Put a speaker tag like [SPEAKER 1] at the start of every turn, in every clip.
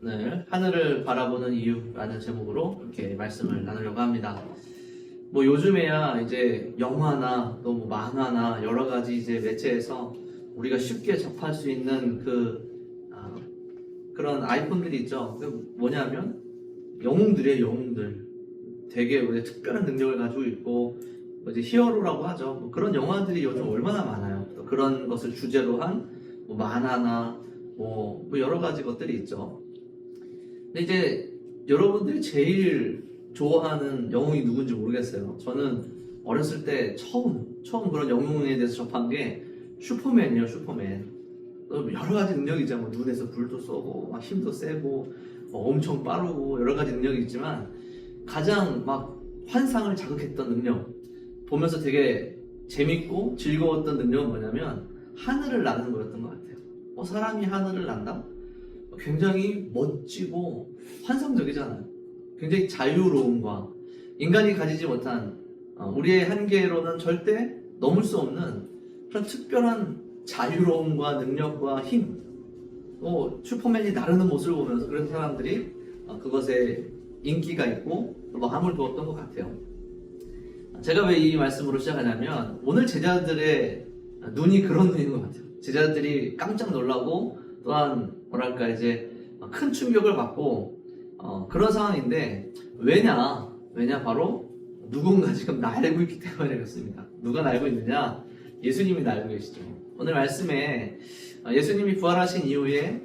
[SPEAKER 1] 오늘 하늘을 바라보는 이유라는 제목으로 이렇게 말씀을 나누려고 합니다. 뭐 요즘에야 이제 영화나 또 뭐 만화나 여러 가지 이제 매체에서 우리가 쉽게 접할 수 있는 그런 아이콘들이 있죠. 그 뭐냐면 영웅들이에요, 영웅들. 되게 특별한 능력을 가지고 있고 뭐 이제 히어로라고 하죠. 뭐 그런 영화들이 요즘 얼마나 많아요. 또 그런 것을 주제로 한뭐 만화나 뭐 여러 가지 것들이 있죠. 근데 이제 여러분들이 제일 좋아하는 영웅이 누군지 모르겠어요. 저는 어렸을 때 처음 그런 영웅에 대해서 접한 게 슈퍼맨이에요, 슈퍼맨. 여러 가지 능력이 있잖아요. 뭐 눈에서 불도 쏘고, 막 힘도 세고, 엄청 빠르고, 여러 가지 능력이 있지만, 가장 막 환상을 자극했던 능력, 보면서 되게 재밌고 즐거웠던 능력은 뭐냐면, 하늘을 나는 거였던 것 같아요. 사람이 하늘을 난다? 굉장히 멋지고 환상적이잖아요. 굉장히 자유로움과 인간이 가지지 못한 우리의 한계로는 절대 넘을 수 없는 그런 특별한 자유로움과 능력과 힘, 또 슈퍼맨이 나르는 모습을 보면서 그런 사람들이 그것에 인기가 있고 마음을 두었던 것 같아요. 제가 왜 이 말씀으로 시작하냐면 오늘 제자들의 눈이 그런 눈인 것 같아요. 제자들이 깜짝 놀라고 또한 뭐랄까 이제 큰 충격을 받고 그런 상황인데 왜냐 바로 누군가 지금 날고 있기 때문에 그렇습니다. 누가 날고 있느냐? 예수님이 날고 계시죠. 오늘 말씀에 예수님이 부활하신 이후에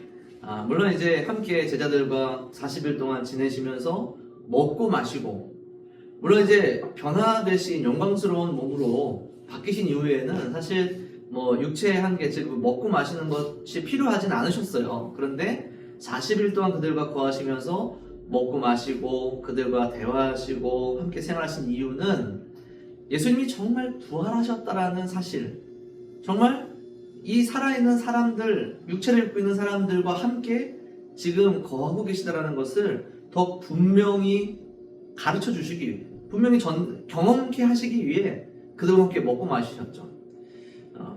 [SPEAKER 1] 물론 이제 함께 제자들과 40일 동안 지내시면서 먹고 마시고 물론 이제 변화되신 영광스러운 몸으로 바뀌신 이후에는 사실 뭐 육체의 한계, 즉 먹고 마시는 것이 필요하진 않으셨어요. 그런데 40일 동안 그들과 거하시면서 먹고 마시고 그들과 대화하시고 함께 생활하신 이유는 예수님이 정말 부활하셨다라는 사실, 정말 이 살아있는 사람들, 육체를 입고 있는 사람들과 함께 지금 거하고 계시다라는 것을 더 분명히 가르쳐 주시기 위해, 분명히 경험케 하시기 위해 그들과 함께 먹고 마시셨죠.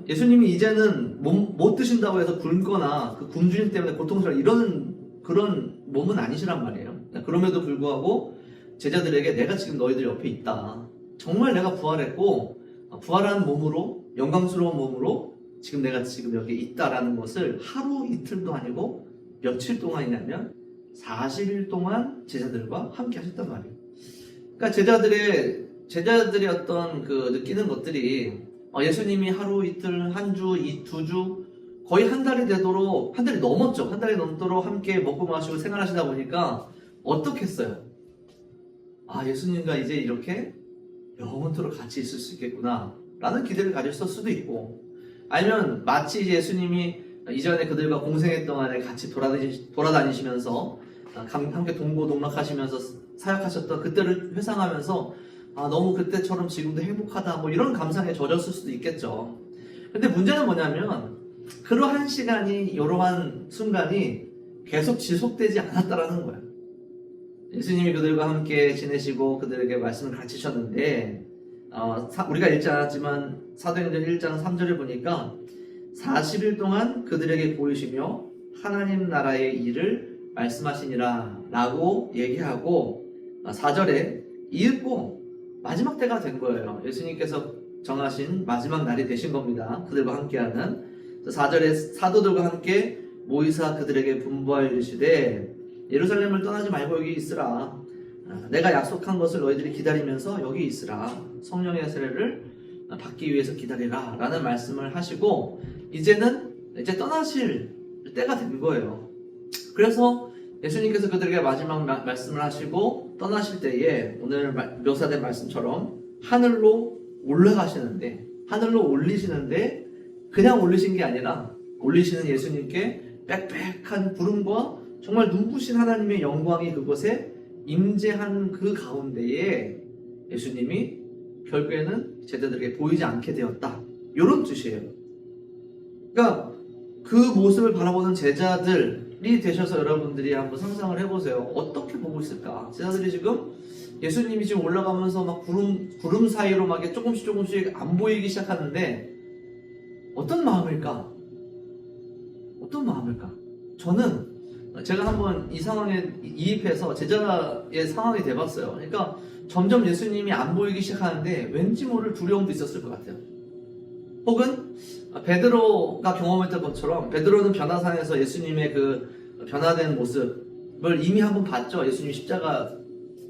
[SPEAKER 1] 예수님이 이제는 못 드신다고 해서 굶거나 그 굶주림 때문에 고통스러워 이런 그런 몸은 아니시란 말이에요. 그럼에도 불구하고 제자들에게 내가 지금 너희들 옆에 있다. 정말 내가 부활했고 부활한 몸으로 영광스러운 몸으로 지금 내가 지금 여기 있다라는 것을 하루 이틀도 아니고 며칠 동안이냐면 40일 동안 제자들과 함께 하셨단 말이에요. 그러니까 제자들의 어떤 그 느끼는 것들이 예수님이 하루 이틀 한 주, 두 주 거의 한 달이 되도록 한 달이 넘었죠. 한 달이 넘도록 함께 먹고 마시고 생활하시다 보니까 어떻겠어요? 예수님과 이제 이렇게 영원토록 같이 있을 수 있겠구나 라는 기대를 가졌을 수도 있고 아니면 마치 예수님이 이전에 그들과 공생했던 동안에 같이 돌아다니시면서 함께 동고동락하시면서 사역하셨던 그때를 회상하면서 너무 그때처럼 지금도 행복하다 뭐 이런 감상에 젖었을 수도 있겠죠. 근데 문제는 뭐냐면 그러한 시간이 이러한 순간이 계속 지속되지 않았다라는 거예요. 예수님이 그들과 함께 지내시고 그들에게 말씀을 가르치셨는데 우리가 읽지 않았지만 사도행전 1장 3절에 보니까 40일 동안 그들에게 보이시며 하나님 나라의 일을 말씀하시니라 라고 얘기하고 4절에 이윽고 마지막 때가 된 거예요. 예수님께서 정하신 마지막 날이 되신 겁니다. 그들과 함께하는 4절에 사도들과 함께 모이사 그들에게 분부하여 이르시되 예루살렘을 떠나지 말고 여기 있으라. 내가 약속한 것을 너희들이 기다리면서 여기 있으라. 성령의 세례를 받기 위해서 기다리라 라는 말씀을 하시고 이제 떠나실 때가 된 거예요. 그래서 예수님께서 그들에게 마지막 말씀을 하시고 떠나실 때에 오늘 묘사된 말씀처럼 하늘로 올라가시는데 하늘로 올리시는데 그냥 올리신 게 아니라 올리시는 예수님께 빽빽한 구름과 정말 눈부신 하나님의 영광이 그곳에 임재한 그 가운데에 예수님이 결국에는 제자들에게 보이지 않게 되었다. 이런 뜻이에요. 그러니까 그 모습을 바라보는 제자들이 되셔서 여러분들이 한번 상상을 해보세요. 어떻게 보고 있을까? 제자들이 지금 예수님이 지금 올라가면서 막 구름 사이로 막 조금씩 안 보이기 시작하는데 어떤 마음일까? 저는 제가 한번 이 상황에 이입해서 제자의 상황이 돼봤어요. 그러니까 점점 예수님이 안 보이기 시작하는데 왠지 모를 두려움도 있었을 것 같아요. 혹은 베드로가 경험했던 것처럼 베드로는 변화산에서 예수님의 그 변화된 모습을 이미 한번 봤죠. 예수님 십자가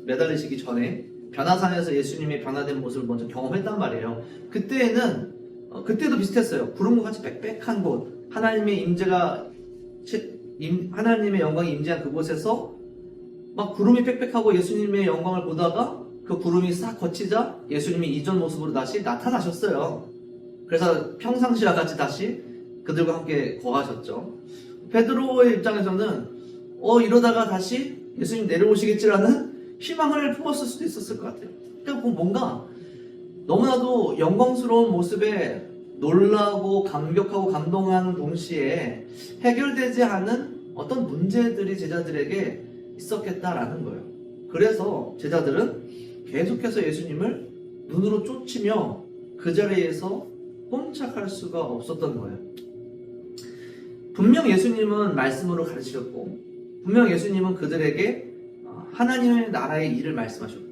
[SPEAKER 1] 매달리시기 전에 변화산에서 예수님의 변화된 모습을 먼저 경험했단 말이에요. 그때도 비슷했어요. 구름과 같이 빽빽한 곳, 하나님의 임재가 하나님의 영광이 임재한 그곳에서 막 구름이 빽빽하고 예수님의 영광을 보다가 그 구름이 싹 거치자 예수님이 이전 모습으로 다시 나타나셨어요. 그래서 평상시와 같이 다시 그들과 함께 거하셨죠. 베드로의 입장에서는 이러다가 다시 예수님 내려오시겠지라는 희망을 품었을 수도 있었을 것 같아요. 그러니까 뭔가 너무나도 영광스러운 모습에 놀라고 감격하고 감동하는 동시에 해결되지 않은 어떤 문제들이 제자들에게 있었겠다라는 거예요. 그래서 제자들은 계속해서 예수님을 눈으로 쫓으며 그 자리에서 꼼짝할 수가 없었던 거예요. 분명 예수님은 말씀으로 가르치셨고 분명 예수님은 그들에게 하나님의 나라의 일을 말씀하셨고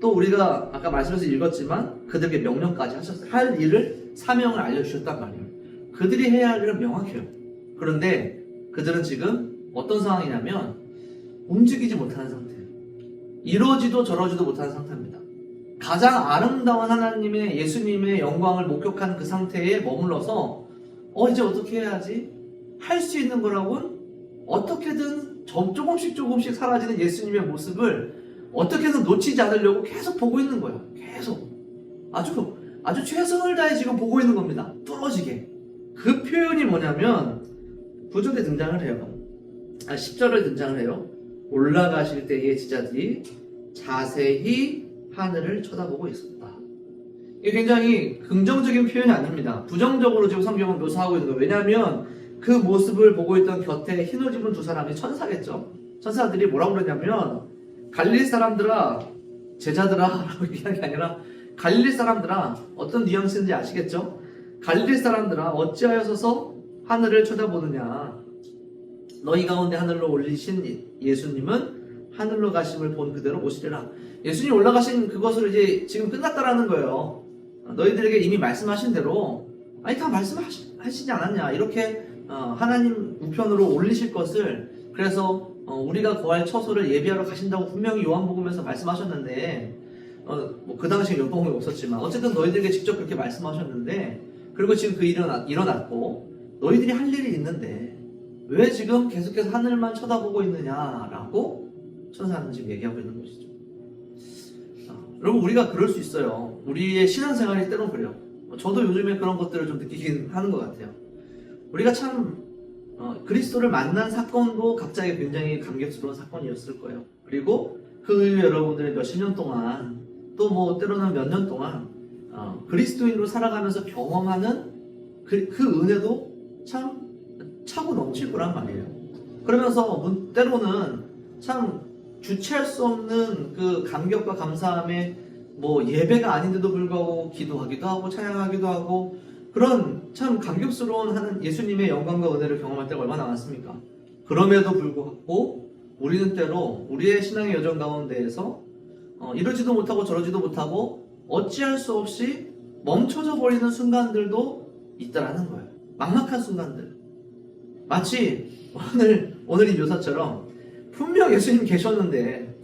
[SPEAKER 1] 또 우리가 아까 말씀에서 읽었지만 그들에게 명령까지 하셨어요. 할 일을 사명을 알려주셨단 말이에요. 그들이 해야 할 일은 명확해요. 그런데 그들은 지금 어떤 상황이냐면 움직이지 못하는 상태예요. 이러지도 저러지도 못하는 상태입니다. 가장 아름다운 하나님의 예수님의 영광을 목격한 그 상태에 머물러서 이제 어떻게 해야지? 할 수 있는 거라고는 어떻게든 조금씩 사라지는 예수님의 모습을 어떻게든 놓치지 않으려고 계속 보고 있는 거예요. 계속 아주 최선을 다해 지금 보고 있는 겁니다. 뚫어지게. 그 표현이 뭐냐면 9절에 등장을 해요. 10절에 등장을 해요. 올라가실 때의 제자들이 자세히 하늘을 쳐다보고 있었다. 이게 굉장히 긍정적인 표현이 아닙니다. 부정적으로 지금 성경은 묘사하고 있는 거예요. 왜냐하면 그 모습을 보고 있던 곁에 흰옷 입은 두 사람이 천사겠죠. 천사들이 뭐라고 그러냐면 갈릴리 사람들아, 제자들아 라고 얘기하는 게 아니라 갈릴리 사람들아, 어떤 뉘앙스인지 아시겠죠? 갈릴리 사람들아 어찌하여서 하늘을 쳐다보느냐. 너희 가운데 하늘로 올리신 예수님은 하늘로 가심을 본 그대로 오시리라. 예수님 올라가신 그것을 이제 지금 끝났다라는 거예요. 너희들에게 이미 말씀하신 대로 다 말씀하시지 않았냐. 이렇게 하나님 우편으로 올리실 것을 그래서 우리가 거할 처소를 예비하러 가신다고 분명히 요한복음에서 말씀하셨는데 그 당시에 요한복음이 없었지만 어쨌든 너희들에게 직접 그렇게 말씀하셨는데 그리고 지금 그 일은 일어났고 너희들이 할 일이 있는데 왜 지금 계속해서 하늘만 쳐다보고 있느냐라고 천사는 지금 얘기하고 있는 것이죠. 여러분 우리가 그럴 수 있어요. 우리의 신앙생활이 때론 그래요. 저도 요즘에 그런 것들을 좀 느끼긴 하는 것 같아요. 우리가 참 그리스도를 만난 사건도 각자의 굉장히 감격스러운 사건이었을 거예요. 그리고 그 이후 여러분들의 몇십 년 동안 또 뭐 때로는 몇 년 동안 그리스도인으로 살아가면서 경험하는 그 은혜도 참 차고 넘칠 거란 말이에요. 그러면서 때로는 참 주체할 수 없는 그 감격과 감사함에 뭐 예배가 아닌데도 불구하고 기도하기도 하고 찬양하기도 하고 그런 참 감격스러운 하는 예수님의 영광과 은혜를 경험할 때가 얼마나 많습니까? 그럼에도 불구하고 우리는 때로 우리의 신앙의 여정 가운데에서 이러지도 못하고 저러지도 못하고 어찌할 수 없이 멈춰져 버리는 순간들도 있다라는 거예요. 막막한 순간들. 마치 오늘 이 묘사처럼 분명 예수님 계셨는데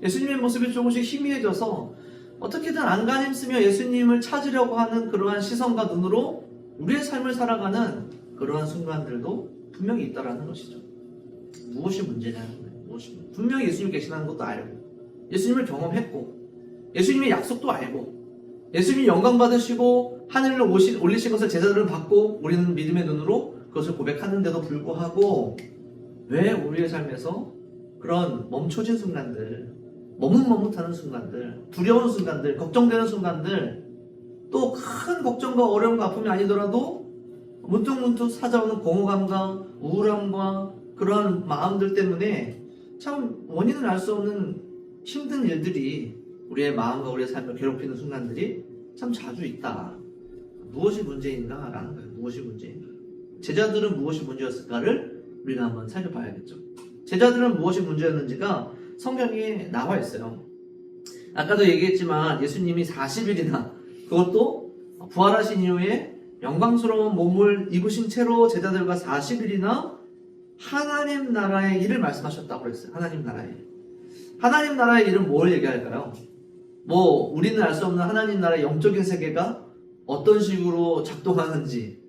[SPEAKER 1] 예수님의 모습이 조금씩 희미해져서 어떻게든 안간힘 쓰며 예수님을 찾으려고 하는 그러한 시선과 눈으로 우리의 삶을 살아가는 그러한 순간들도 분명히 있다라는 것이죠. 무엇이 문제냐는 거예요. 분명히 예수님 계시다는 것도 알고 예수님을 경험했고 예수님의 약속도 알고 예수님이 영광 받으시고 하늘로 올리신 것을 제자들은 받고 우리는 믿음의 눈으로 그것을 고백하는데도 불구하고 왜 우리의 삶에서 그런 멈춰진 순간들, 머뭇머뭇하는 순간들, 두려운 순간들, 걱정되는 순간들, 또 큰 걱정과 어려움과 아픔이 아니더라도 문득문득 찾아오는 공허감과 우울함과 그러한 마음들 때문에 참 원인을 알 수 없는 힘든 일들이 우리의 마음과 우리의 삶을 괴롭히는 순간들이 참 자주 있다. 무엇이 문제인가? 라는 거예요. 무엇이 문제인가? 제자들은 무엇이 문제였을까를 우리가 한번 살펴봐야겠죠. 제자들은 무엇이 문제였는지가 성경에 나와 있어요. 아까도 얘기했지만 예수님이 40일이나 그것도 부활하신 이후에 영광스러운 몸을 입으신 채로 제자들과 40일이나 하나님 나라의 일을 말씀하셨다고 그랬어요. 하나님 나라의 일은 뭘 얘기할까요? 뭐 우리는 알 수 없는 하나님 나라의 영적인 세계가 어떤 식으로 작동하는지,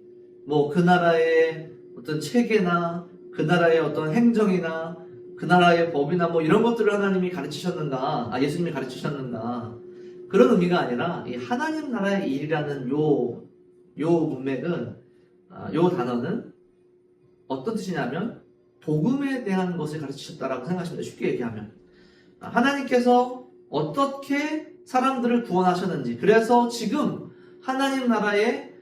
[SPEAKER 1] 뭐 그 나라의 어떤 체계나 그 나라의 어떤 행정이나 그 나라의 법이나 뭐 이런 것들을 하나님이 가르치셨는가, 예수님이 가르치셨는가, 그런 의미가 아니라 이 하나님 나라의 일이라는 요 문맥은, 요 단어는 어떤 뜻이냐면 복음에 대한 것을 가르치셨다라고 생각하시면 돼요. 쉽게 얘기하면 하나님께서 어떻게 사람들을 구원하셨는지, 그래서 지금 하나님 나라에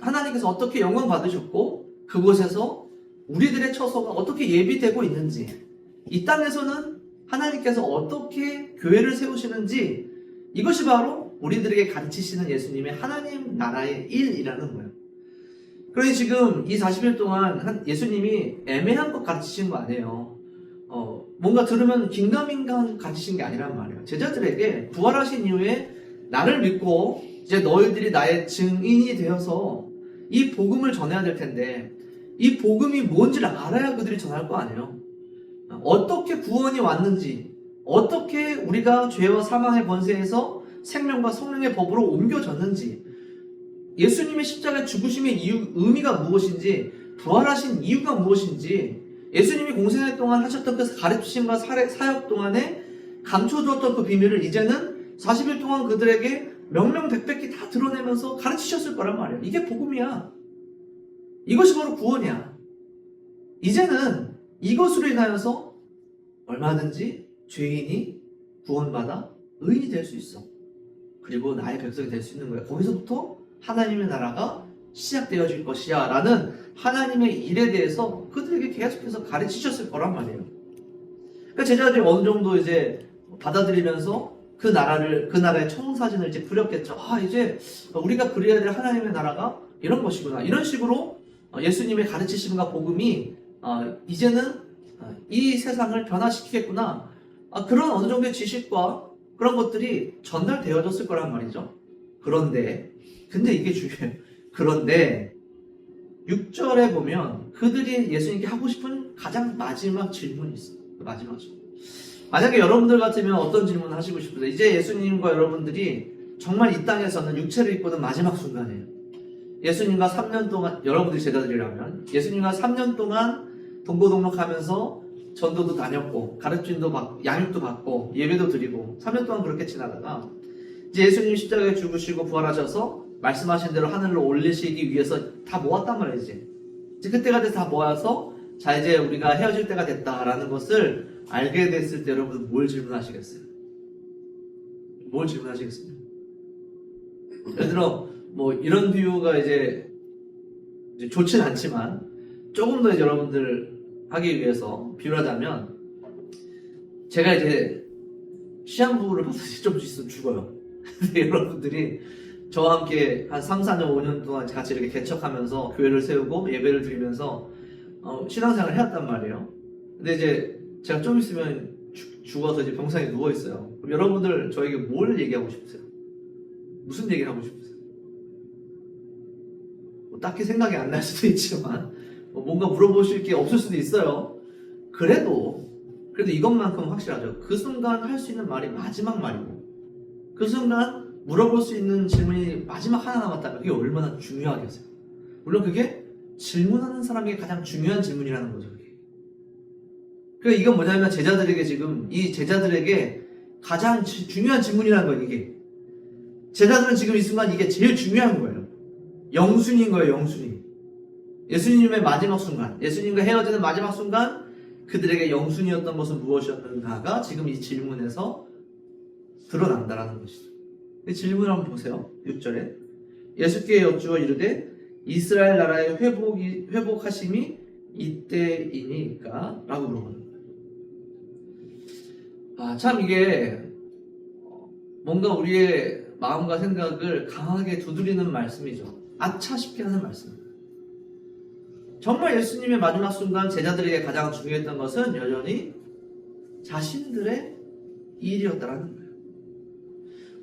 [SPEAKER 1] 하나님께서 어떻게 영광 받으셨고 그곳에서 우리들의 처소가 어떻게 예비되고 있는지, 이 땅에서는 하나님께서 어떻게 교회를 세우시는지, 이것이 바로 우리들에게 가르치시는 예수님의 하나님 나라의 일이라는 거예요. 그러니 지금 이 40일 동안 예수님이 애매한 것 가르치신 거 아니에요. 뭔가 들으면 긴가민가 가르치신 게 아니란 말이에요. 제자들에게 부활하신 이후에 나를 믿고 이제 너희들이 나의 증인이 되어서 이 복음을 전해야 될 텐데, 이 복음이 뭔지를 알아야 그들이 전할 거 아니에요. 어떻게 구원이 왔는지, 어떻게 우리가 죄와 사망의 권세에서 생명과 성령의 법으로 옮겨졌는지, 예수님의 십자가의 죽으심의 의미가 무엇인지, 부활하신 이유가 무엇인지, 예수님이 공생애 동안 하셨던 그 가르치심과 사역 동안에 감춰두었던 그 비밀을 이제는 40일 동안 그들에게 명명백백히 다 드러내면서 가르치셨을 거란 말이에요. 이게 복음이야. 이것이 바로 구원이야. 이제는 이것으로 인하여서 얼마든지 죄인이 구원받아 의인이 될 수 있어. 그리고 나의 백성이 될 수 있는 거야. 거기서부터 하나님의 나라가 시작되어질 것이야 라는 하나님의 일에 대해서 그들에게 계속해서 가르치셨을 거란 말이에요. 그러니까 제자들이 어느 정도 이제 받아들이면서 그 나라의 청사진을 이제 그렸겠죠. 이제 우리가 그려야 될 하나님의 나라가 이런 것이구나. 이런 식으로 예수님의 가르치심과 복음이 이제는 이 세상을 변화시키겠구나. 그런 어느 정도의 지식과 그런 것들이 전달되어졌을 거란 말이죠. 근데 이게 중요해요. 그런데 6절에 보면 그들이 예수님께 하고 싶은 가장 마지막 질문이 있어요. 마지막 질문. 만약에 여러분들 같으면 어떤 질문을 하시고 싶으세요? 이제 예수님과 여러분들이 정말 이 땅에서는 육체를 입고는 마지막 순간이에요. 예수님과 3년 동안, 여러분들이 제자들이라면 예수님과 3년 동안 동고동락하면서 전도도 다녔고 가르침도 받고 양육도 받고 예배도 드리고 3년 동안 그렇게 지나다가 이제 예수님이 십자가에 죽으시고 부활하셔서 말씀하신 대로 하늘로 올리시기 위해서 다 모았단 말이에요. 이제 그때가 돼서 다 모아서 자 이제 우리가 헤어질 때가 됐다라는 것을 알게 됐을 때 여러분 뭘 질문하시겠어요? 뭘 질문하시겠습니까? 예를 들어 뭐 이런 비유가 이제 좋진 않지만 조금 더 이제 여러분들 하기 위해서 비유하자면, 제가 이제 시한부를 받아서 좀 있으면 죽어요. 근데 여러분들이 저와 함께 한 3, 4년, 5년 동안 같이 이렇게 개척하면서 교회를 세우고 예배를 드리면서 신앙생활을 해왔단 말이에요. 근데 이제 제가 좀 있으면 죽어서 이제 병상에 누워있어요. 그럼 여러분들 저에게 뭘 얘기하고 싶으세요? 무슨 얘기를 하고 싶으세요? 뭐 딱히 생각이 안 날 수도 있지만 뭔가 물어보실 게 없을 수도 있어요. 그래도 이것만큼 확실하죠. 그 순간 할 수 있는 말이 마지막 말이고, 그 순간 물어볼 수 있는 질문이 마지막 하나 남았다면 그게 얼마나 중요하겠어요. 물론 그게 질문하는 사람에게 가장 중요한 질문이라는 거죠. 그러니까 이건 뭐냐면 이 제자들에게 가장 중요한 질문이라는 거예요. 이게 제자들은 지금 이 순간 이게 제일 중요한 거예요. 영순인 거예요. 영순이. 예수님의 마지막 순간, 예수님과 헤어지는 마지막 순간 그들에게 영순이었던 것은 무엇이었는가가 지금 이 질문에서 드러난다라는 것이죠. 이 질문을 한번 보세요. 6절에 예수께 여쭈어 이르되 이스라엘 나라의 회복하심이 이때이니까? 라고 물어보는 거예요. 참 이게 뭔가 우리의 마음과 생각을 강하게 두드리는 말씀이죠. 아차 싶게 하는 말씀입니다. 정말 예수님의 마지막 순간 제자들에게 가장 중요했던 것은 여전히 자신들의 일이었다라는 거예요.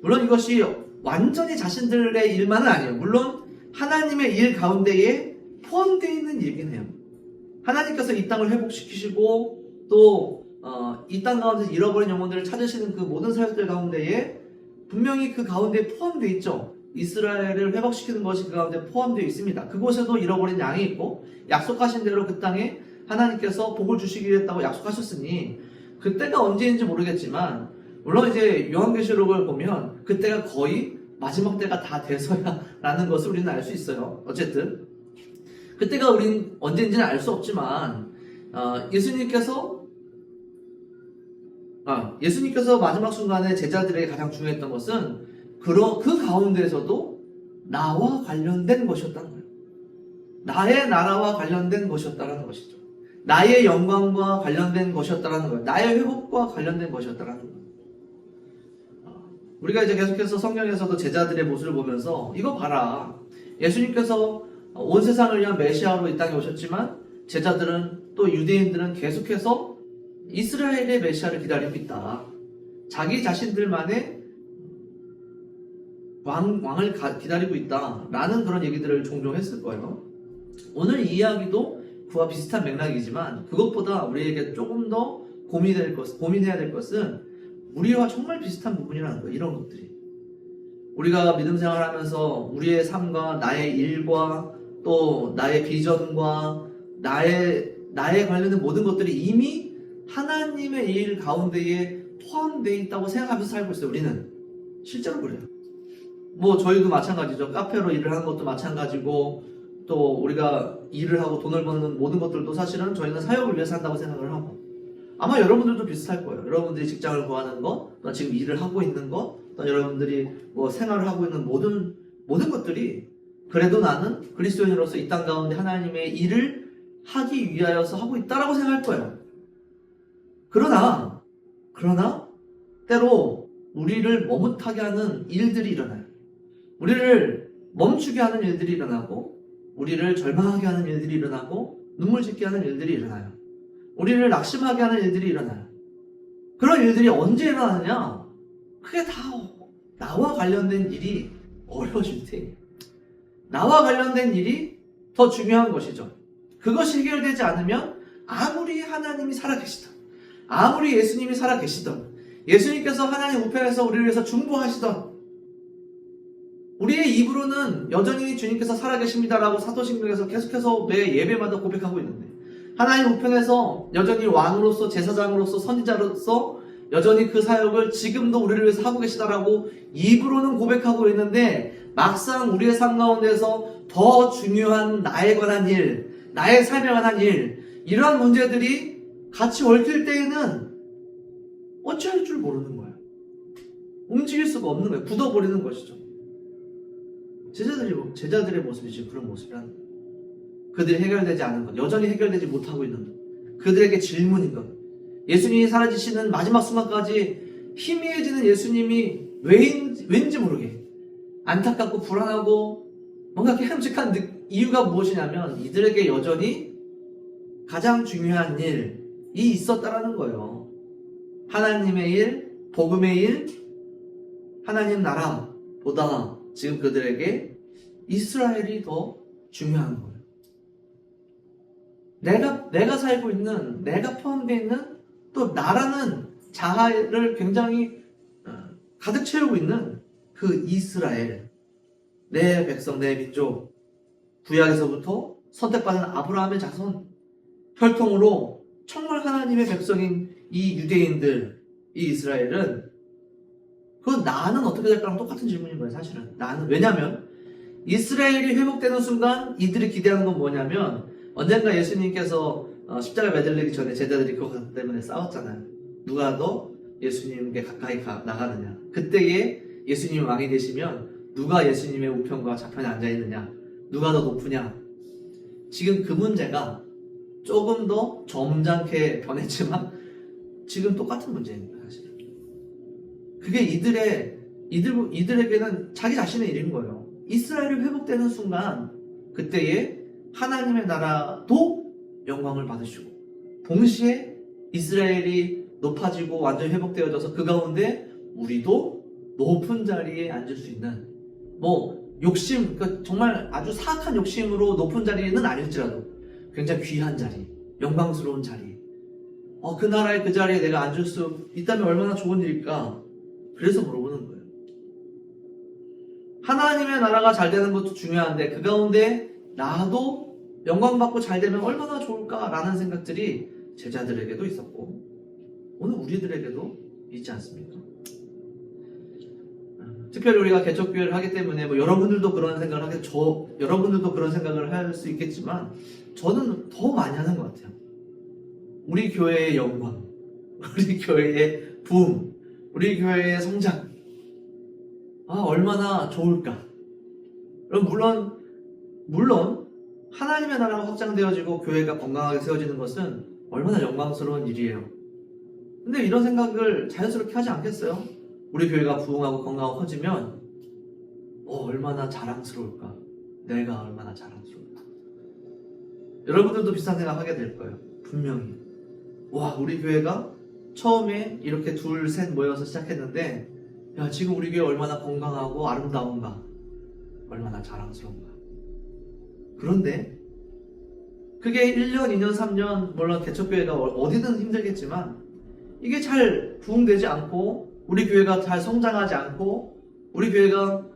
[SPEAKER 1] 물론 이것이 완전히 자신들의 일만은 아니에요. 물론 하나님의 일 가운데에 포함되어 있는 일이긴 해요. 하나님께서 이 땅을 회복시키시고 또 이 땅 가운데서 잃어버린 영혼들을 찾으시는 그 모든 사역들 가운데에 분명히 그 가운데에 포함되어 있죠. 이스라엘을 회복시키는 것이 그 가운데 포함되어 있습니다. 그곳에도 잃어버린 양이 있고 약속하신 대로 그 땅에 하나님께서 복을 주시기로 했다고 약속하셨으니 그때가 언제인지 모르겠지만 물론 이제 요한계시록을 보면 그때가 거의 마지막 때가 다 돼서야 라는 것을 우리는 알 수 있어요. 어쨌든 그때가 우린 언제인지는 알 수 없지만 예수님께서 마지막 순간에 제자들에게 가장 중요했던 것은 그 가운데에서도 나와 관련된 것이었다는 거예요. 나의 나라와 관련된 것이었다는 것이죠. 나의 영광과 관련된 것이었다는 거예요. 나의 회복과 관련된 것이었다는 거예요. 우리가 이제 계속해서 성경에서도 제자들의 모습을 보면서 이거 봐라. 예수님께서 온 세상을 위한 메시아로 이 땅에 오셨지만 제자들은 또 유대인들은 계속해서 이스라엘의 메시아를 기다리고 있다. 자기 자신들만의 왕을 기다리고 있다. 라는 그런 얘기들을 종종 했을 거예요. 오늘 이 이야기도 그와 비슷한 맥락이지만 그것보다 우리에게 조금 더 고민해야 될 것은 우리와 정말 비슷한 부분이라는 거예요. 이런 것들이. 우리가 믿음 생활하면서 우리의 삶과 나의 일과 또 나의 비전과 나에 관련된 모든 것들이 이미 하나님의 일 가운데에 포함되어 있다고 생각하면서 살고 있어요. 우리는. 실제로 그래요. 뭐 저희도 마찬가지죠. 카페로 일을 하는 것도 마찬가지고 또 우리가 일을 하고 돈을 버는 모든 것들도 사실은 저희는 사역을 위해서 한다고 생각을 하고 아마 여러분들도 비슷할 거예요. 여러분들이 직장을 구하는 것, 또 지금 일을 하고 있는 것, 또 여러분들이 뭐 생활을 하고 있는 모든 것들이 그래도 나는 그리스도인으로서 이 땅 가운데 하나님의 일을 하기 위하여서 하고 있다라고 생각할 거예요. 그러나 때로 우리를 머뭇하게 하는 일들이 일어나요. 우리를 멈추게 하는 일들이 일어나고 우리를 절망하게 하는 일들이 일어나고 눈물 짓게 하는 일들이 일어나요. 우리를 낙심하게 하는 일들이 일어나요. 그런 일들이 언제 일어나느냐? 그게 다 나와 관련된 일이 어려워질 때 나와 관련된 일이 더 중요한 것이죠. 그것이 해결되지 않으면 아무리 하나님이 살아계시던 아무리 예수님이 살아계시던 예수님께서 하나님 우편에서 우리를 위해서 중보하시던 우리의 입으로는 여전히 주님께서 살아계십니다라고 사도신경에서 계속해서 매 예배마다 고백하고 있는데 하나님 우편에서 여전히 왕으로서 제사장으로서 선지자로서 여전히 그 사역을 지금도 우리를 위해서 하고 계시다라고 입으로는 고백하고 있는데 막상 우리의 삶 가운데서 더 중요한 나에 관한 일, 나의 삶에 관한 일 이러한 문제들이 같이 얽힐 때에는 어찌할 줄 모르는 거예요. 움직일 수가 없는 거예요. 굳어버리는 것이죠. 제자들의 모습이 지금 그런 모습이라는 거예요. 그들이 해결되지 않은 것, 여전히 해결되지 못하고 있는 것, 그들에게 질문인 것, 예수님이 사라지시는 마지막 순간까지 희미해지는 예수님이 왠지 모르게 안타깝고 불안하고 뭔가 깨름직한 이유가 무엇이냐면 이들에게 여전히 가장 중요한 일이 있었다라는 거예요. 하나님의 일, 복음의 일, 하나님 나라보다 지금 그들에게 이스라엘이 더 중요한 거예요. 내가 살고 있는, 내가 포함되어 있는 또 나라는 자아를 굉장히 가득 채우고 있는 그 이스라엘, 내 백성, 내 민족, 구약에서부터 선택받은 아브라함의 자손, 혈통으로 정말 하나님의 백성인 이 유대인들, 이 이스라엘은 나는 어떻게 될까랑 똑같은 질문인 거예요, 사실은. 나는. 왜냐면 이스라엘이 회복되는 순간 이들이 기대하는 건 뭐냐면 언젠가 예수님께서 십자가 매달리기 전에 제자들이 그것 때문에 싸웠잖아요. 누가 더 예수님께 가까이 나가느냐. 그때에 예수님이 왕이 되시면 누가 예수님의 우편과 좌편에 앉아있느냐. 누가 더 높으냐. 지금 그 문제가 조금 더 점잖게 변했지만 지금 똑같은 문제입니다, 사실은. 그게 이들에게는 자기 자신의 일인 거예요. 이스라엘이 회복되는 순간 그때에 하나님의 나라도 영광을 받으시고 동시에 이스라엘이 높아지고 완전히 회복되어져서 그 가운데 우리도 높은 자리에 앉을 수 있는 욕심, 그러니까 정말 아주 사악한 욕심으로 높은 자리는 아닐지라도 굉장히 귀한 자리, 영광스러운 자리, 그 나라의 그 자리에 내가 앉을 수 있다면 얼마나 좋은 일일까? 그래서 물어보는 거예요. 하나님의 나라가 잘 되는 것도 중요한데 그 가운데 나도 영광받고 잘 되면 얼마나 좋을까라는 생각들이 제자들에게도 있었고 오늘 우리들에게도 있지 않습니까? 특별히 우리가 개척교회를 하기 때문에 여러분들도 그런 생각을 여러분들도 그런 생각을 할 수 있겠지만 저는 더 많이 하는 것 같아요. 우리 교회의 영광, 우리 교회의 부흥, 우리 교회의 성장, 얼마나 좋을까? 물론 하나님의 나라가 확장되어지고 교회가 건강하게 세워지는 것은 얼마나 영광스러운 일이에요. 근데 이런 생각을 자연스럽게 하지 않겠어요? 우리 교회가 부흥하고 건강하고 커지면 얼마나 자랑스러울까? 내가 얼마나 자랑스러울까? 여러분들도 비슷한 생각 하게 될 거예요. 분명히. 우리 교회가 처음에 이렇게 둘, 셋 모여서 시작했는데 지금 우리 교회 얼마나 건강하고 아름다운가? 얼마나 자랑스러운가? 그런데 그게 1년, 2년, 3년 물론 개척교회가 어디든 힘들겠지만 이게 잘 부흥되지 않고 우리 교회가 잘 성장하지 않고 우리 교회가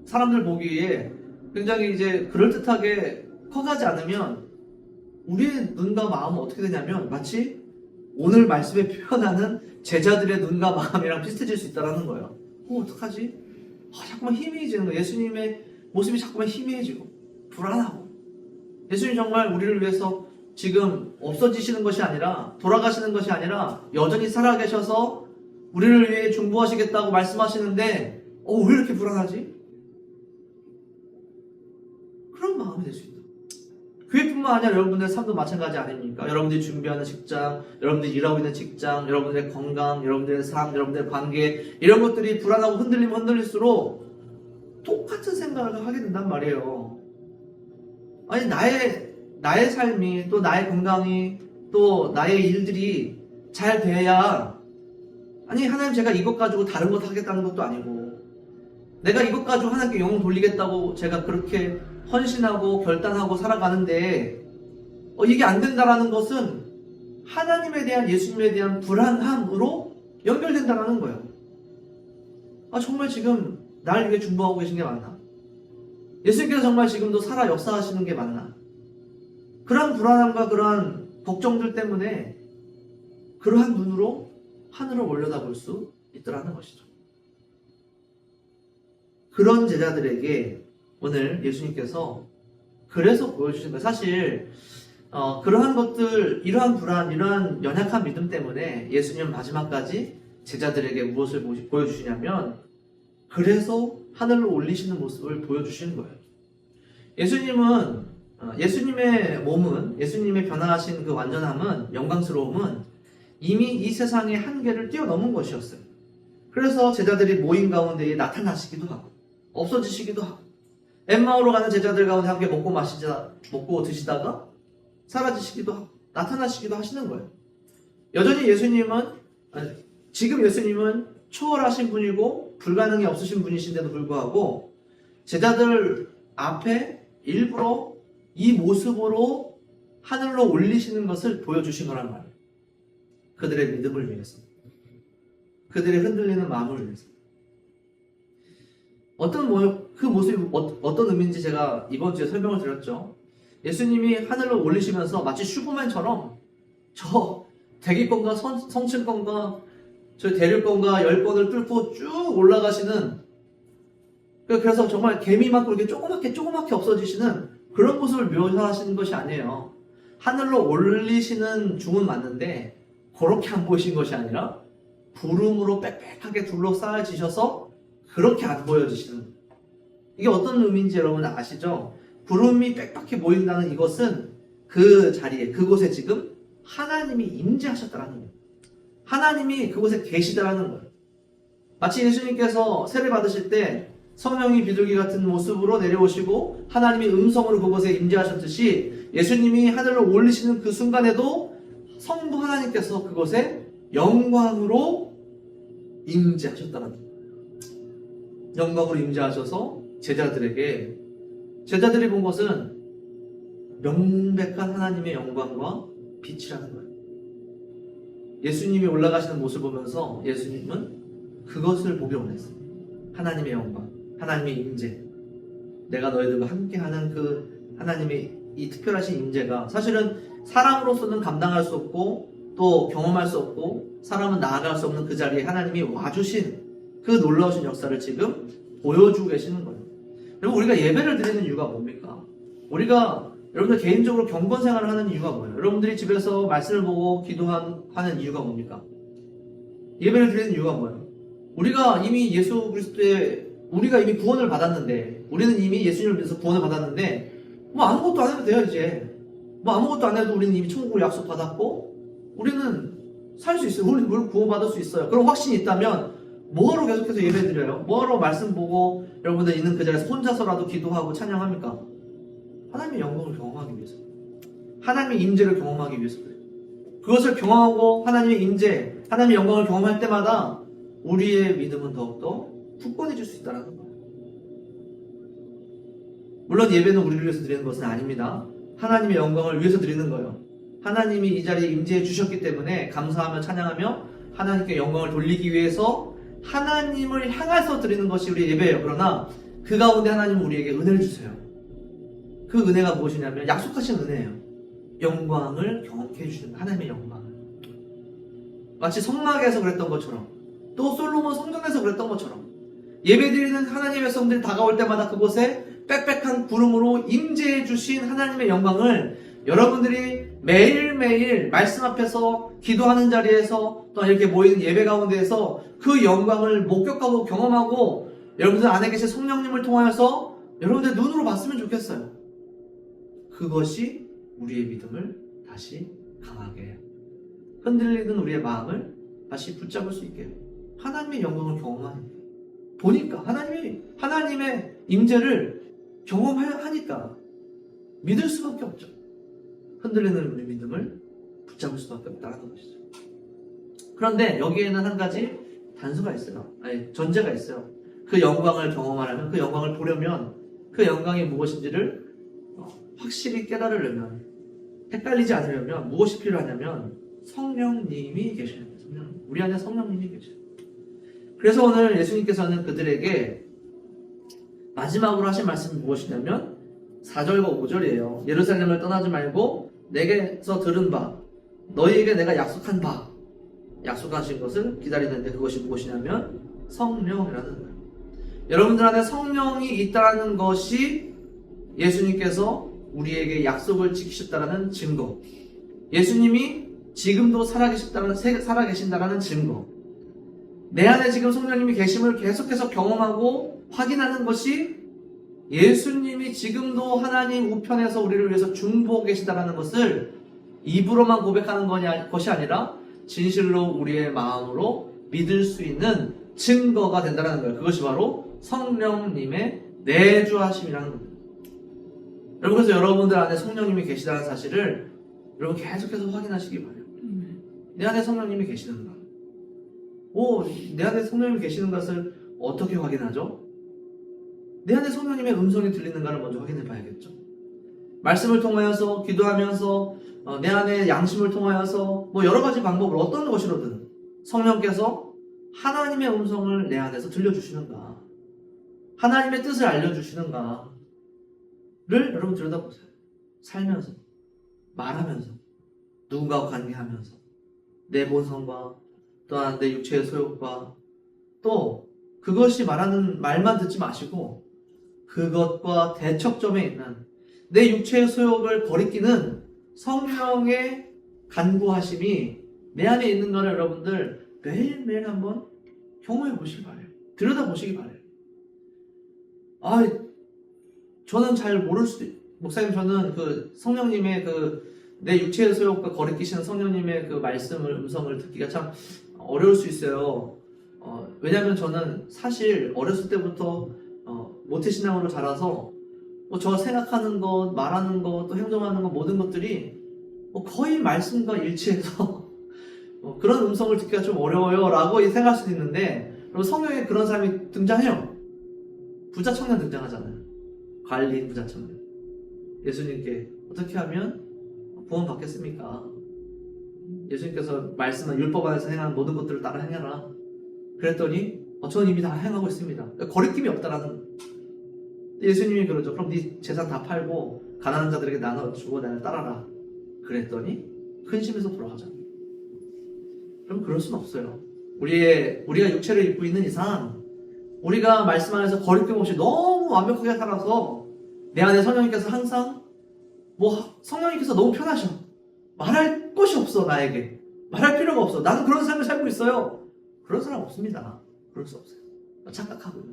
[SPEAKER 1] 사람들 보기에 굉장히 이제 그럴듯하게 커가지 않으면 우리의 눈과 마음은 어떻게 되냐면 마치 오늘 말씀에 표현하는 제자들의 눈과 마음이랑 비슷해질 수 있다는 거예요. 어떡하지? 자꾸만 희미해지는 거예요. 예수님의 모습이 자꾸만 희미해지고 불안하고 예수님 정말 우리를 위해서 지금 없어지시는 것이 아니라 돌아가시는 것이 아니라 여전히 살아계셔서 우리를 위해 중보하시겠다고 말씀하시는데 왜 이렇게 불안하지? 그런 마음이 될 수 있다. 교회뿐만 아니라 여러분들의 삶도 마찬가지 아닙니까? 여러분들이 준비하는 직장, 여러분들이 일하고 있는 직장, 여러분들의 건강, 여러분들의 삶, 여러분들의 관계 이런 것들이 불안하고 흔들리면 흔들릴수록 똑같은 생각을 하게 된단 말이에요. 아니 나의 삶이 또 나의 건강이 또 나의 일들이 잘 돼야 하나님 제가 이것 가지고 다른 것 하겠다는 것도 아니고 내가 이것 가지고 하나님께 영혼 돌리겠다고 제가 그렇게 헌신하고 결단하고 살아가는데 이게 안 된다라는 것은 하나님에 대한 예수님에 대한 불안함으로 연결된다라는 거예요. 정말 지금 날 위해 중보하고 계신 게 맞나? 예수님께서 정말 지금도 살아 역사하시는 게 맞나? 그러한 불안함과 그러한 걱정들 때문에 그러한 눈으로 하늘을 올려다볼 수 있더라는 것이죠. 그런 제자들에게 오늘 예수님께서 그래서 보여주신 거예요. 사실 그러한 것들, 이러한 불안, 이러한 연약한 믿음 때문에 예수님은 마지막까지 제자들에게 무엇을 보여주시냐면 그래서 하늘로 올리시는 모습을 보여주시는 거예요. 예수님의 몸은, 예수님의 변화하신 그 완전함은, 영광스러움은 이미 이 세상의 한계를 뛰어넘은 것이었어요. 그래서 제자들이 모임 가운데에 나타나시기도 하고 없어지시기도 하고 엠마오로 가는 제자들 가운데 함께 먹고 드시다가 사라지시기도 하고 나타나시기도 하시는 거예요. 여전히 지금 예수님은 초월하신 분이고 불가능이 없으신 분이신데도 불구하고 제자들 앞에 일부러 이 모습으로 하늘로 올리시는 것을 보여주신 거란 말이에요. 그들의 믿음을 위해서, 그들의 흔들리는 마음을 위해서. 그 모습이 어떤 의미인지 제가 이번 주에 설명을 드렸죠. 예수님이 하늘로 올리시면서 마치 슈퍼맨처럼 저 대기권과 성층권과 저 대륙권과 10권을 뚫고 쭉 올라가시는, 그래서 정말 개미만큼 이렇게 조그맣게 없어지시는 그런 모습을 묘사하시는 것이 아니에요. 하늘로 올리시는 중은 맞는데 그렇게 안 보이신 것이 아니라 구름으로 빽빽하게 둘러싸여지셔서 그렇게 안 보여지시는, 이게 어떤 의미인지 여러분 아시죠? 구름이 빽빽히 모인다는 이것은 그 자리에, 그곳에 지금 하나님이 임재하셨다라는 거예요. 하나님이 그곳에 계시다라는 거예요. 마치 예수님께서 세례 받으실 때 성령이 비둘기 같은 모습으로 내려오시고 하나님이 음성으로 그곳에 임재하셨듯이 예수님이 하늘로 올리시는 그 순간에도 성부 하나님께서 그곳에 영광으로 임재하셨다는 거예요. 영광으로 임재하셔서 제자들이 본 것은 명백한 하나님의 영광과 빛이라는 거예요. 예수님이 올라가시는 모습을 보면서 예수님은 그것을 보기 원했어요. 하나님의 영광, 하나님의 임재, 내가 너희들과 함께하는 그 하나님의 이 특별하신 임재가 사실은 사람으로서는 감당할 수 없고 또 경험할 수 없고 사람은 나아갈 수 없는 그 자리에 하나님이 와주신 그 놀라우신 역사를 지금 보여주고 계시는 거예요. 여러분, 우리가 예배를 드리는 이유가 뭡니까? 우리가 여러분들 개인적으로 경건 생활을 하는 이유가 뭐예요? 여러분들이 집에서 말씀을 보고 기도하는 이유가 뭡니까? 예배를 드리는 이유가 뭐예요? 우리가 이미 예수 그리스도의 우리가 이미 구원을 받았는데, 우리는 이미 예수님을 믿어서 구원을 받았는데 뭐 아무것도 안 해도 돼요. 이제 뭐 아무것도 안 해도 우리는 이미 천국을 약속받았고 우리는 살 수 있어요. 우리는 구원받을 수 있어요. 그런 확신이 있다면 뭐하러 계속해서 예배드려요? 뭐하러 말씀 보고 여러분들 있는 그 자리에서 혼자서라도 기도하고 찬양합니까? 하나님의 영광을 경험하기 위해서, 하나님의 임재를 경험하기 위해서 그래요. 그것을 경험하고 하나님의 임재, 하나님의 영광을 경험할 때마다 우리의 믿음은 더욱더 굳건해질 수 있다는 거예요. 물론 예배는 우리를 위해서 드리는 것은 아닙니다. 하나님의 영광을 위해서 드리는 거예요. 하나님이 이 자리에 임재해 주셨기 때문에 감사하며 찬양하며 하나님께 영광을 돌리기 위해서 하나님을 향해서 드리는 것이 우리의 예배예요. 그러나 그 가운데 하나님은 우리에게 은혜를 주세요. 그 은혜가 무엇이냐면 약속하신 은혜예요. 영광을 경험케 해주시는 하나님의 영광을. 마치 성막에서 그랬던 것처럼, 또 솔로몬 성전에서 그랬던 것처럼, 예배드리는 하나님의 백성들이 다가올 때마다 그곳에 빽빽한 구름으로 임재해 주신 하나님의 영광을 여러분들이 매일매일 말씀 앞에서 기도하는 자리에서 또 이렇게 모이는 예배 가운데에서 그 영광을 목격하고 경험하고 여러분들 안에 계신 성령님을 통하여서 여러분들 눈으로 봤으면 좋겠어요. 그것이 우리의 믿음을 다시 강하게 해요. 흔들리는 우리의 마음을 다시 붙잡을 수 있게 해요. 하나님의 영광을 경험하는 거예요. 보니까 하나님의 임재를 경험하니까 믿을 수밖에 없죠. 흔들리는 우리 믿음을 붙잡을 수밖에 없다는 것이죠. 그런데 여기에는 한 가지 단서가 있어요. 전제가 있어요. 그 영광을 경험하려면, 그 영광을 보려면, 그 영광이 무엇인지를 확실히 깨달으려면, 헷갈리지 않으려면 무엇이 필요하냐면 성령님이 계시는 거예요. 우리 안에 성령님이 계셔요. 그래서 오늘 예수님께서는 그들에게 마지막으로 하신 말씀이 무엇이냐면 4절과 5절이에요. 예루살렘을 떠나지 말고 내게서 들은 바, 너희에게 내가 약속한 바, 약속하신 것을 기다리는데 그것이 무엇이냐면 성령이라는 거예요. 여러분들 안에 성령이 있다는 것이 예수님께서 우리에게 약속을 지키셨다는 증거, 예수님이 지금도 살아계신다는 증거, 내 안에 지금 성령님이 계심을 계속해서 경험하고 확인하는 것이 예수님이 지금도 하나님 우편에서 우리를 위해서 중보하고 계시다는 것을 입으로만 고백하는 것이 아니라 진실로 우리의 마음으로 믿을 수 있는 증거가 된다는 거예요. 그것이 바로 성령님의 내주하심이라는 겁니다. 여러분, 그래서 여러분들 안에 성령님이 계시다는 사실을 여러분 계속해서 확인하시기 바라요. 내 안에 성령님이 계시는가? 내 안에 성령님이 계시는 것을 어떻게 확인하죠? 내 안에 성령님의 음성이 들리는가를 먼저 확인해 봐야겠죠. 말씀을 통하여서, 기도하면서, 내 안에 양심을 통하여서 여러 가지 방법으로 어떤 것이로든 성령께서 하나님의 음성을 내 안에서 들려주시는가, 하나님의 뜻을 알려주시는가를 여러분 들여다보세요. 살면서, 말하면서, 누군가와 관계하면서, 내 본성과 또한 내 육체의 소욕과 또 그것이 말하는 말만 듣지 마시고 그것과 대척점에 있는 내 육체의 소욕을 거리끼는 성령의 간구하심이 내 안에 있는 거를 여러분들 매일매일 한번 경험해 보시기 바래요. 들여다보시기 바래요. 저는 잘 모를 수도 있어요. 목사님, 저는 그 성령님의 내 육체의 소욕과 거리끼시는 성령님의 그 말씀을, 음성을 듣기가 참 어려울 수 있어요. 왜냐하면 저는 사실 어렸을 때부터 모태신앙으로 자라서 저 생각하는 것, 말하는 것, 또 행동하는 것 모든 것들이 거의 말씀과 일치해서 그런 음성을 듣기가 좀 어려워요 라고 생각할 수도 있는데, 그리고 성경에 그런 사람이 등장해요. 부자 청년 등장하잖아요. 관리인 부자 청년. 예수님께 어떻게 하면 구원 받겠습니까? 예수님께서 말씀한 율법 안에서 행한 모든 것들을 따라 행해라. 그랬더니 저는 이미 다 행하고 있습니다. 그러니까 거리낌이 없다라는 거예요. 예수님이 그러죠. 그럼 네 재산 다 팔고 가난한 자들에게 나눠주고 나를 따라라. 그랬더니 근심해서 돌아가잖아요. 그럼 그럴 수는 없어요. 우리가 육체를 입고 있는 이상 우리가 말씀 안에서 거리낌 없이 너무 완벽하게 살아서 내 안에 성령님께서 항상 성령님께서 너무 편하셔. 말할 것이 없어. 나에게 말할 필요가 없어. 나는 그런 삶을 살고 있어요. 그런 사람 없습니다. 그럴 수 없어요. 착각하고요.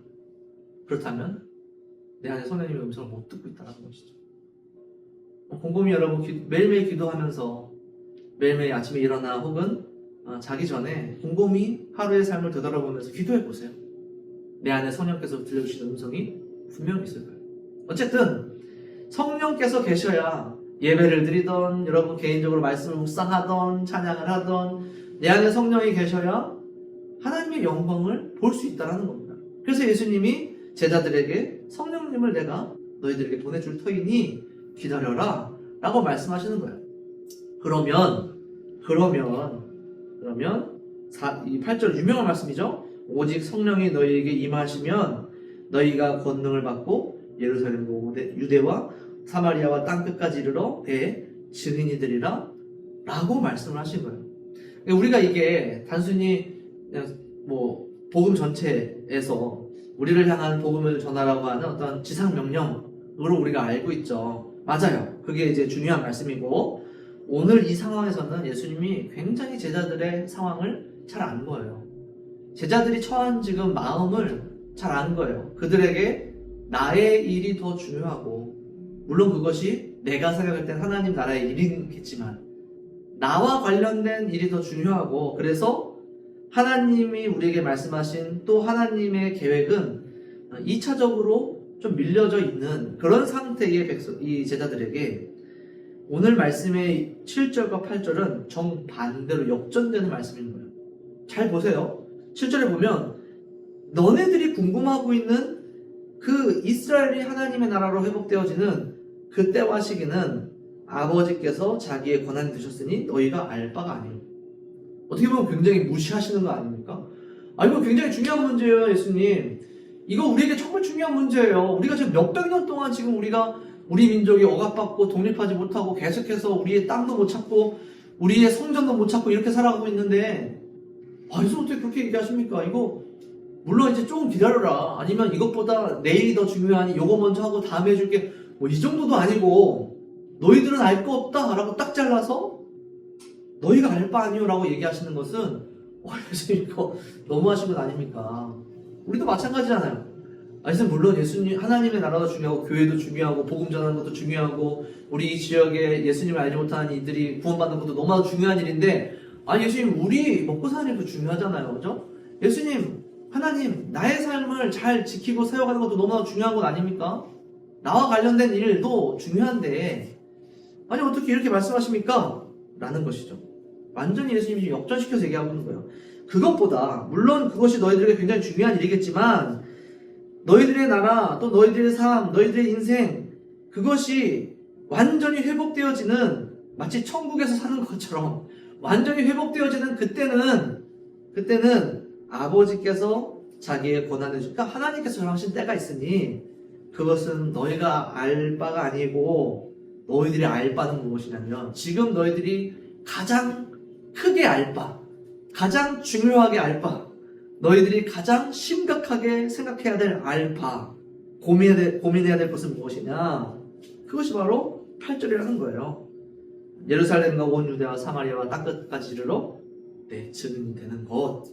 [SPEAKER 1] 그렇다면 내 안에 성령님의 음성을 못 듣고 있다는 것이죠. 곰곰이 여러분 매일매일 기도하면서 매일매일 아침에 일어나 혹은 자기 전에 곰곰이 하루의 삶을 되돌아보면서 기도해 보세요. 내 안에 성령께서 들려주시는 음성이 분명히 있을 거예요. 어쨌든 성령께서 계셔야 예배를 드리던, 여러분 개인적으로 말씀을 묵상하던, 찬양을 하던, 내 안에 성령이 계셔야 하나님의 영광을 볼 수 있다는 겁니다. 그래서 예수님이 제자들에게 성령님을 내가 너희들에게 보내줄 터이니 기다려라 라고 말씀하시는 거예요. 그러면 이 8절 유명한 말씀이죠. 오직 성령이 너희에게 임하시면 너희가 권능을 받고 예루살렘과 유대와 사마리아와 땅끝까지 이르러 내 증인이 되리라 라고 말씀을 하신 거예요. 우리가 이게 단순히 그냥 복음 전체에서 우리를 향한 복음을 전하라고 하는 어떤 지상 명령으로 우리가 알고 있죠. 맞아요. 그게 이제 중요한 말씀이고, 오늘 이 상황에서는 예수님이 굉장히 제자들의 상황을 잘 안 거예요. 제자들이 처한 지금 마음을 잘 안 거예요. 그들에게 나의 일이 더 중요하고, 물론 그것이 내가 생각할 땐 하나님 나라의 일이겠지만 나와 관련된 일이 더 중요하고, 그래서 하나님이 우리에게 말씀하신 또 하나님의 계획은 2차적으로 좀 밀려져 있는 그런 상태의 이 제자들에게 오늘 말씀의 7절과 8절은 정반대로 역전되는 말씀인 거예요. 잘 보세요. 7절에 보면 너네들이 궁금하고 있는 그 이스라엘이 하나님의 나라로 회복되어지는 그 때와 시기는 아버지께서 자기의 권한이 두셨으니 너희가 알 바가 아니에요. 어떻게 보면 굉장히 무시하시는 거 아닙니까? 이거 굉장히 중요한 문제예요, 예수님. 이거 우리에게 정말 중요한 문제예요. 우리가 지금 몇백 년 동안 지금 우리 민족이 억압받고 독립하지 못하고 계속해서 우리의 땅도 못 찾고 우리의 성전도 못 찾고 이렇게 살아가고 있는데, 예수 어떻게 그렇게 얘기하십니까? 이거 물론 이제 조금 기다려라, 아니면 이것보다 내일이 더 중요하니 요거 먼저 하고 다음에 해줄게, 이 정도도 아니고 너희들은 알 거 없다 라고 딱 잘라서 너희가 알 바 아니요 라고 얘기하시는 것은 예수님 이거 너무하신 것 아닙니까? 우리도 마찬가지잖아요. 물론 예수님, 하나님의 나라도 중요하고 교회도 중요하고 복음 전하는 것도 중요하고 우리 이 지역에 예수님을 알지 못하는 이들이 구원받는 것도 너무나도 중요한 일인데, 예수님 우리 먹고 사는 일도 중요하잖아요. 그죠? 예수님, 하나님 나의 삶을 잘 지키고 세워가는 것도 너무나도 중요한 것 아닙니까? 나와 관련된 일도 중요한데 어떻게 이렇게 말씀하십니까? 라는 것이죠. 완전히 예수님이 역전시켜서 얘기하고 있는 거예요. 그것보다 물론 그것이 너희들에게 굉장히 중요한 일이겠지만 너희들의 나라, 또 너희들의 삶, 너희들의 인생, 그것이 완전히 회복되어지는, 마치 천국에서 사는 것처럼 완전히 회복되어지는 그때는 아버지께서 자기의 권한을 그러니까 하나님께서 정하신 때가 있으니 그것은 너희가 알 바가 아니고 너희들이 알 바는 무엇이냐면 지금 너희들이 가장 크게 알 바, 가장 중요하게 알 바, 너희들이 가장 심각하게 생각해야 될 알바, 고민해야 될 것은 무엇이냐? 그것이 바로 8절이라는 거예요. 예루살렘과 온 유대와 사마리아와 땅끝까지 이르러 내 증인이 되는 것.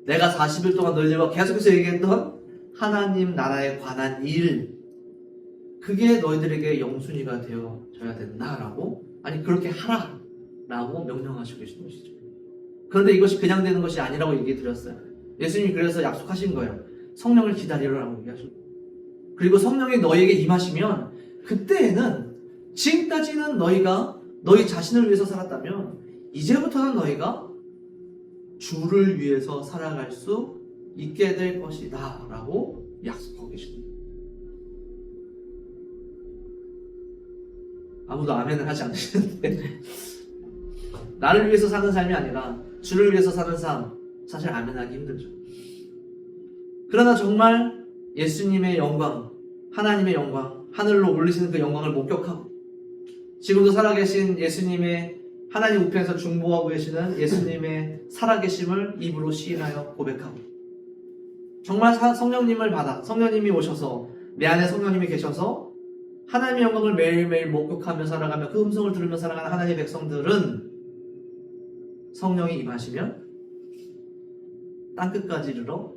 [SPEAKER 1] 내가 40일 동안 너희들과 계속해서 얘기했던 하나님 나라에 관한 일, 그게 너희들에게 영순위가 되어져야 된다라고, 그렇게 하라 라고 명령하시고 계신 것이죠. 그런데 이것이 그냥 되는 것이 아니라고 얘기해 드렸어요. 예수님이 그래서 약속하신 거예요. 성령을 기다리라고 얘기하시고, 그리고 성령이 너희에게 임하시면 그때에는 지금까지는 너희가 너희 자신을 위해서 살았다면 이제부터는 너희가 주를 위해서 살아갈 수 있게 될 것이다 라고 약속하고 계십니다. 아무도 아멘을 하지 않으시는데 나를 위해서 사는 삶이 아니라 주를 위해서 사는 삶, 사실 아멘하기 힘들죠. 그러나 정말 예수님의 영광, 하나님의 영광, 하늘로 올리시는 그 영광을 목격하고 지금도 살아계신 예수님의 하나님 우편에서 중보하고 계시는 예수님의 살아계심을 입으로 시인하여 고백하고 정말 성령님을 받아 성령님이 오셔서 내 안에 성령님이 계셔서 하나님의 영광을 매일매일 목격하며 살아가며 그 음성을 들으며 살아가는 하나님의 백성들은 성령이 임하시면 땅끝까지 이르러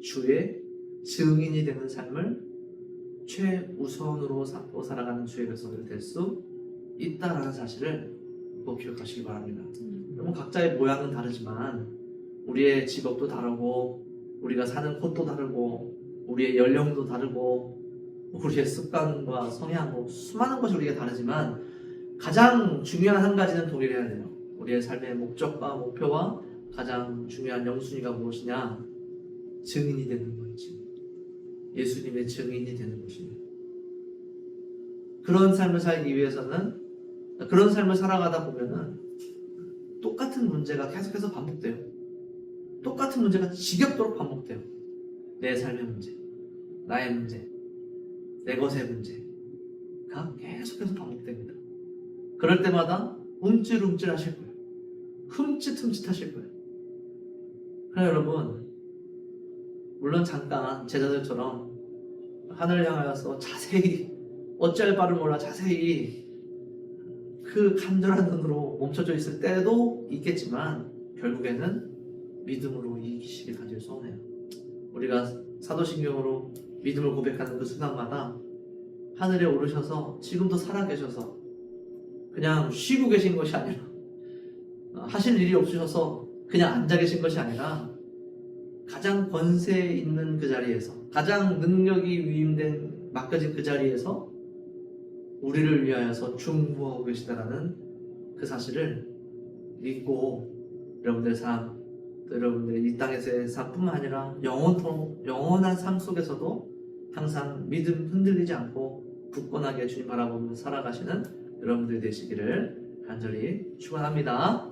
[SPEAKER 1] 주의 증인이 되는 삶을 최우선으로 삼고 살아가는 주의 백성들이 될 수 있다라는 사실을 꼭 기억하시기 바랍니다. 여러분 각자의 모양은 다르지만 우리의 직업도 다르고 우리가 사는 곳도 다르고 우리의 연령도 다르고 우리의 습관과 성향 뭐 수많은 것이 우리가 다르지만 가장 중요한 한 가지는 동일해야 돼요. 우리의 삶의 목적과 목표와 가장 중요한 영순위가 무엇이냐? 증인이 되는 것이지. 예수님의 증인이 되는 것입니다. 그런 삶을 살기 위해서는 그런 삶을 살아가다 보면은 똑같은 문제가 계속해서 반복돼요. 똑같은 문제가 지겹도록 반복돼요. 내 삶의 문제, 나의 문제, 내 것의 문제가 계속해서 반복됩니다. 그럴 때마다 움찔움찔 하실 거예요. 흠칫흠칫 하실 거예요. 그래서 여러분 물론 잠깐 제자들처럼 하늘을 향하여서 자세히 어찌할 바를 몰라 자세히 그 간절한 눈으로 멈춰져 있을 때도 있겠지만 결국에는 믿음으로 이기시길 간절히 소원해요. 우리가 사도신경으로 믿음을 고백하는 그 순간마다 하늘에 오르셔서 지금도 살아계셔서 그냥 쉬고 계신 것이 아니라 하실 일이 없으셔서 그냥 앉아 계신 것이 아니라 가장 권세 있는 그 자리에서 가장 능력이 위임된 맡겨진 그 자리에서 우리를 위하여서 중보하고 계시다라는 그 사실을 믿고 여러분들의 삶, 여러분들의 이 땅에서의 삶뿐만 아니라 영원한 삶 속에서도 항상 믿음 흔들리지 않고 굳건하게 주님 바라보며 살아가시는 여러분들이 되시기를 간절히 축원합니다.